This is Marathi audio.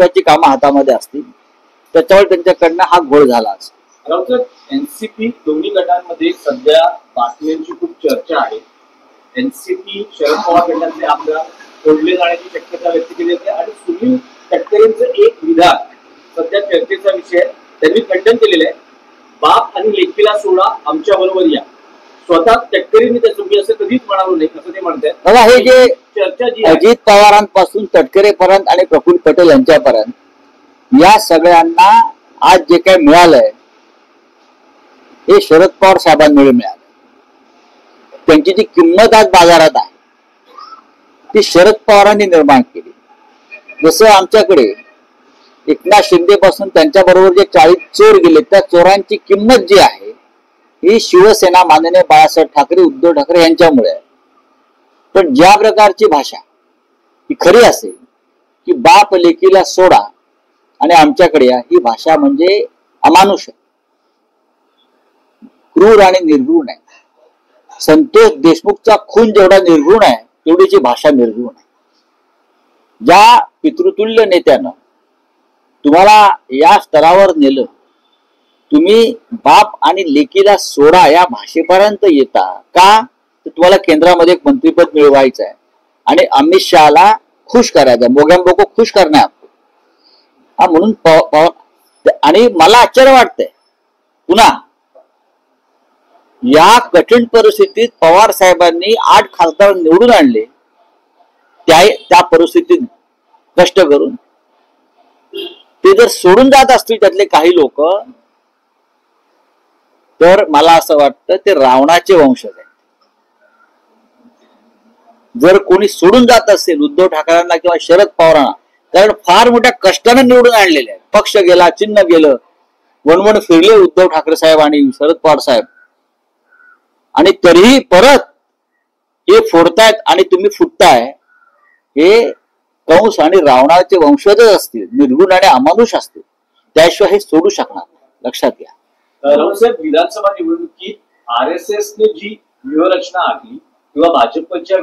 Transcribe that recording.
महत्वाची कामं हातामध्ये असतील त्याच्यावर त्यांच्याकडनं हा घोळ झाला. एनसीपी दोन्ही गटांमध्ये सध्या बातम्यांची खूप चर्चा आहे. एनसीपी शरद पवार गटाचे आमदार सोडले जाण्याची शक्यता व्यक्त केली जाते आणि सुनील तटकरेंचं एक विधान सध्या चर्चेचा विषय, त्यांनी खंडन केलेलं आहे. बाप आणि लेकीला सोडा, आमच्या बरोबर या. स्वतः तटकरेंनी त्याचं मी असं कधीच म्हणालो नाही असं ते म्हणतात. बघा, हे जे चर्चा जी अजित पवारांपासून तटकरेपर्यंत आणि प्रफुल्ल पटेल यांच्यापर्यंत या सगळ्यांना आज जे काही मिळालंय हे शरद पवार साहेबांमुळे मिळालं. त्यांची जी किंमत आज बाजारात आहे ती शरद पवारांनी निर्माण केली. जसं आमच्याकडे एकनाथ शिंदे पासून त्यांच्या बरोबर जे 40 चोर गेले त्या चोरांची किंमत जी आहे ही शिवसेना माननीय बाळासाहेब ठाकरे उद्धव ठाकरे यांच्यामुळे आहे. पण ज्या प्रकारची भाषा ही खरी असेल की बाप लेकीला सोडा आणि आमच्याकडे या, ही भाषा म्हणजे अमानुष आहे, क्रूर आणि निर्घृण आहे. संतोष देशमुखचा खून जेवढा निर्घृण आहे तेवढीची भाषा निर्घृण आहे. ज्या पितृतुल्य नेत्यानं तुम्हाला या स्तरावर नेलं, तुम्ही बाप आणि लेकीला सोडा या भाषेपर्यंत येता का? तर तुम्हाला केंद्रामध्ये एक मंत्रीपद मिळवायचं आहे आणि अमित शहाला खुश करायचं, मोगॅम्बोको खुश करणार हा. म्हणून आणि मला आश्चर्य वाटतंय पुन्हा या कठीण परिस्थितीत पवार साहेबांनी 8 खासदार निवडून आणले, त्या परिस्थितीत कष्ट करून ते जर सोडून जात असतील त्यातले काही लोक, तर मला असं वाटतं ते रावणाचे वंशज आहेत. जर कोणी सोडून जात असेल उद्धव ठाकरेंना किंवा शरद पवारांना, कारण फार मोठ्या कष्टाने निवडून आणलेले आहे, पक्ष गेला, चिन्ह गेलं, वणवण फिरले उद्धव ठाकरे साहेब आणि शरद पवार साहेब, आणि तरीही परत हे फोडतायत आणि तुम्ही फुटताय. हे कंस आणि रावणाचे वंशजच असतील, निर्गुण आणि अमानुष असतील, त्याशिवाय हे सोडू शकणार. लक्षात घ्या. राऊतसाहेब, विधानसभा निवडणुकीत RSSने जी व्यूहरचना आखली किंवा भाजपच्या